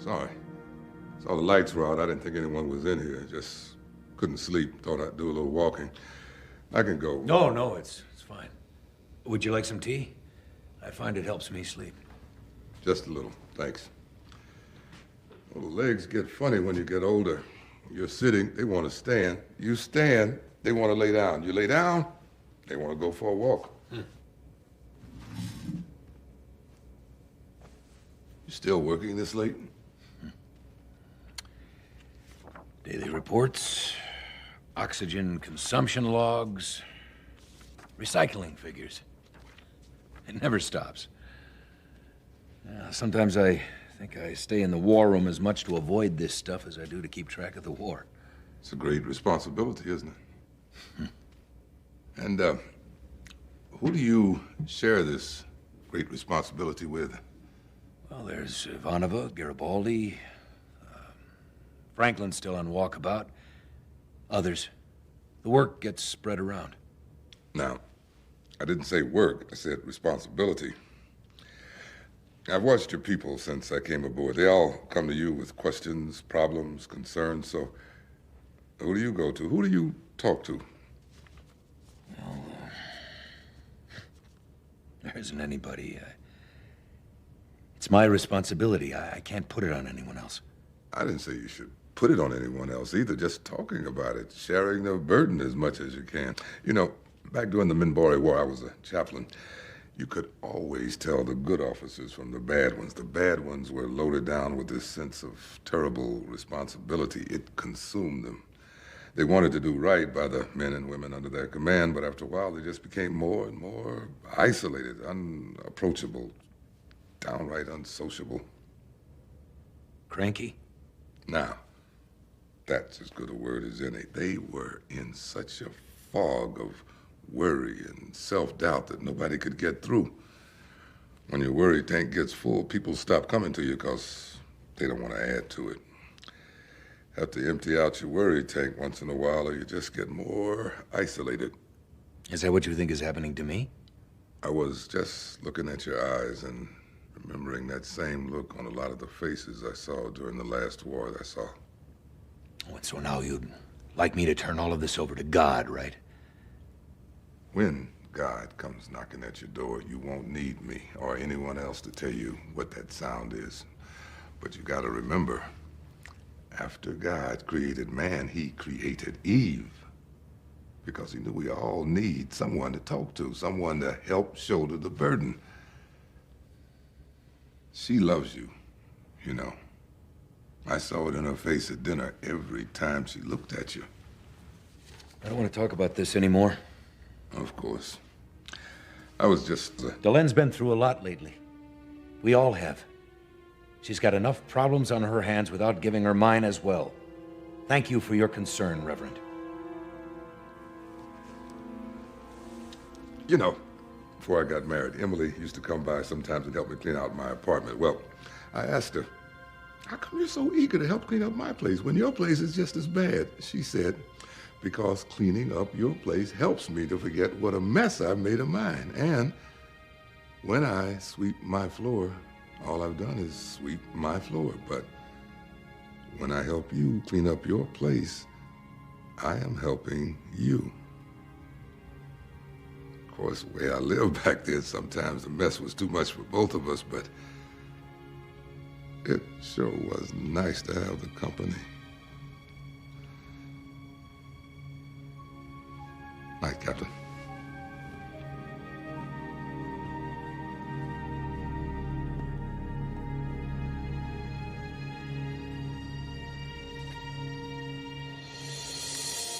Sorry. Saw the lights were out. I didn't think anyone was in here. Just couldn't sleep. Thought I'd do a little walking. I can go. No, it's fine. Would you like some tea? I find it helps me sleep. Just a little, thanks. Well, the legs get funny when you get older. You're sitting, they want to stand. You stand, they want to lay down. You lay down, they want to go for a walk. You still working this late? Daily reports, oxygen consumption logs, recycling figures. It never stops. Sometimes I think I stay in the war room as much to avoid this stuff as I do to keep track of the war. It's a great responsibility, isn't it? And who do you share this great responsibility with? Well, there's Ivanova, Garibaldi, Franklin's still on walkabout. Others. The work gets spread around. Now, I didn't say work, I said responsibility. I've watched your people since I came aboard. They all come to you with questions, problems, concerns, so who do you go to? Who do you talk to? Well, there isn't anybody. It's my responsibility. I can't put it on anyone else. I didn't say you should put it on anyone else either, just talking about it, sharing the burden as much as you can. You know, back during the Minbari War, I was a chaplain. You could always tell the good officers from the bad ones. The bad ones were loaded down with this sense of terrible responsibility. It consumed them. They wanted to do right by the men and women under their command, but after a while they just became more and more isolated, unapproachable, downright unsociable. Cranky? Now, that's as good a word as any. They were in such a fog of worry and self-doubt that nobody could get through. When your worry tank gets full, people stop coming to you because they don't want to add to it. Have to empty out your worry tank once in a while or you just get more isolated. Is that what you think is happening to me? I was just looking at your eyes and remembering that same look on a lot of the faces I saw during the last war I saw. Oh, and so now you'd like me to turn all of this over to God, right? When God comes knocking at your door, you won't need me or anyone else to tell you what that sound is. But you gotta remember, after God created man, he created Eve. Because he knew we all need someone to talk to, someone to help shoulder the burden. She loves you, you know. I saw it in her face at dinner every time she looked at you. I don't want to talk about this anymore. Of course. I was just... Delenne's been through a lot lately. We all have. She's got enough problems on her hands without giving her mine as well. Thank you for your concern, Reverend. You know, before I got married, Emily used to come by sometimes and help me clean out my apartment. Well, I asked her, how come you're so eager to help clean up my place when your place is just as bad? She said, because cleaning up your place helps me to forget what a mess I've made of mine. And when I sweep my floor, all I've done is sweep my floor. But when I help you clean up your place, I am helping you. Of course, the way I lived back then, sometimes the mess was too much for both of us, but it sure was nice to have the company. Night, Captain.